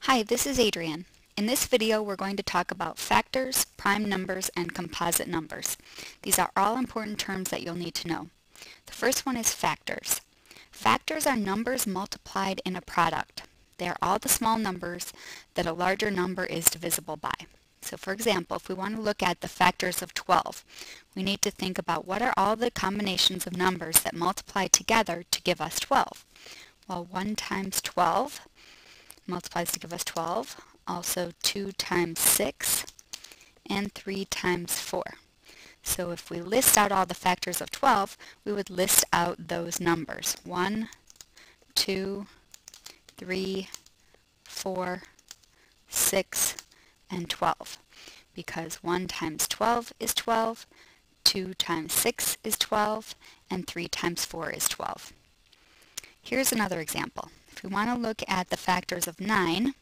Hi, this is Adrienne. In this video we're going to talk about factors, prime numbers, and composite numbers. These are all important terms that you'll need to know. The first one is factors. Factors are numbers multiplied in a product. They are all the small numbers that a larger number is divisible by. So for example, if we want to look at the factors of 12, we need to think about what are all the combinations of numbers that multiply together to give us 12. Well, 1 times 12 multiplies to give us 12, also 2 times 6, and 3 times 4. So if we list out all the factors of 12, we would list out those numbers. 1, 2, 3, 4, 6, and 12. Because 1 times 12 is 12, 2 times 6 is 12, and 3 times 4 is 12. Here's another example. If we want to look at the factors of 9,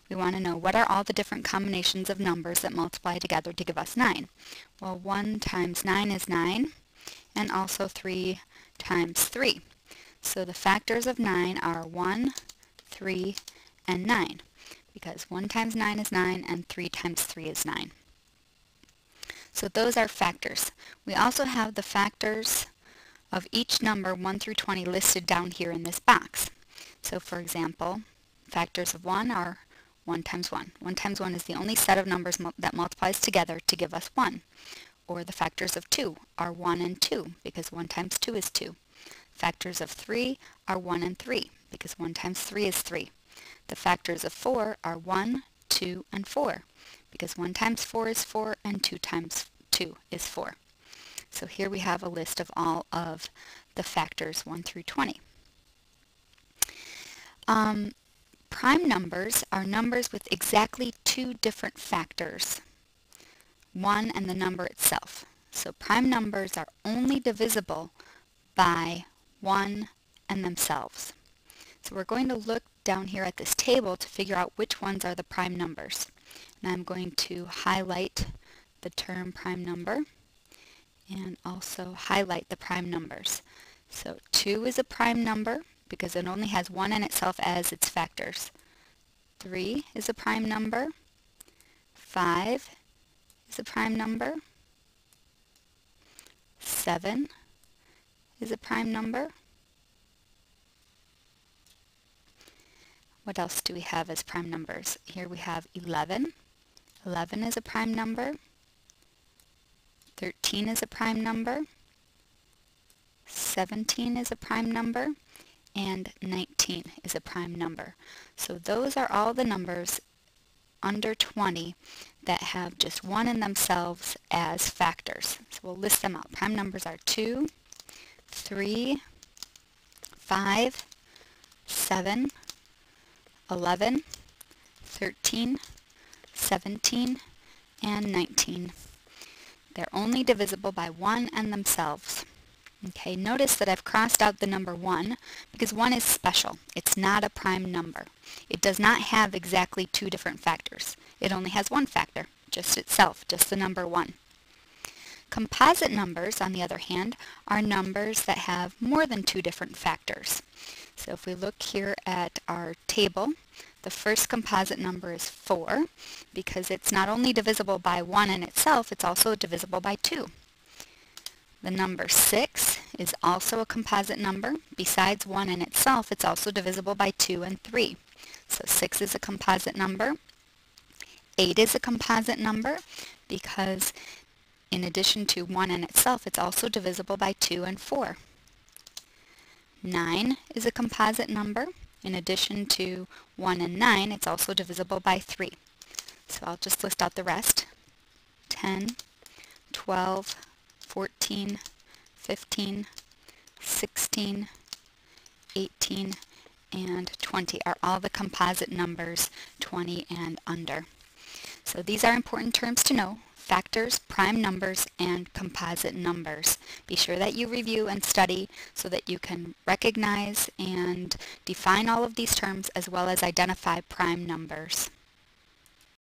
we want to know what are all the different combinations of numbers that multiply together to give us 9. Well, 1 times 9 is 9, and also 3 times 3. So the factors of 9 are 1, 3, and 9, because 1 times 9 is 9, and 3 times 3 is 9. So those are factors. We also have the factors of each number 1 through 20 listed down here in this box. So for example, factors of 1 are 1 times 1. 1 times 1 is the only set of numbers that multiplies together to give us 1. Or the factors of 2 are 1 and 2, because 1 times 2 is 2. Factors of 3 are 1 and 3, because 1 times 3 is 3. The factors of 4 are 1, 2, and 4, because 1 times 4 is 4, and 2 times 2 is 4. So here we have a list of all of the factors 1 through 20. Prime numbers are numbers with exactly two different factors, 1 and the number itself. So prime numbers are only divisible by 1 and themselves. So we're going to look down here at this table to figure out which ones are the prime numbers. And I'm going to highlight the term prime number and also highlight the prime numbers. So 2 is a prime number because it only has 1 in itself as its factors. 3 is a prime number. 5 is a prime number. 7 is a prime number. What else do we have as prime numbers? Here we have 11. 11 is a prime number. 13 is a prime number. 17 is a prime number. And 19 is a prime number. So those are all the numbers under 20 that have just 1 in themselves as factors. So we'll list them out. Prime numbers are 2, 3, 5, 7, 11, 13, 17, and 19. They're only divisible by 1 and themselves. Okay, notice that I've crossed out the number 1 because 1 is special. It's not a prime number. It does not have exactly two different factors. It only has one factor, just itself, just the number 1. Composite numbers, on the other hand, are numbers that have more than two different factors. So if we look here at our table, the first composite number is 4 because it's not only divisible by 1 in itself, it's also divisible by 2. The number 6 is also a composite number. Besides 1 in itself, it's also divisible by 2 and 3. So 6 is a composite number. 8 is a composite number because in addition to 1 in itself, it's also divisible by 2 and 4. 9 is a composite number. In addition to 1 and 9, it's also divisible by 3. So I'll just list out the rest. 10, 12, 14, 15, 16, 18, and 20 are all the composite numbers 20 and under. So these are important terms to know: factors, prime numbers, and composite numbers. Be sure that you review and study so that you can recognize and define all of these terms as well as identify prime numbers.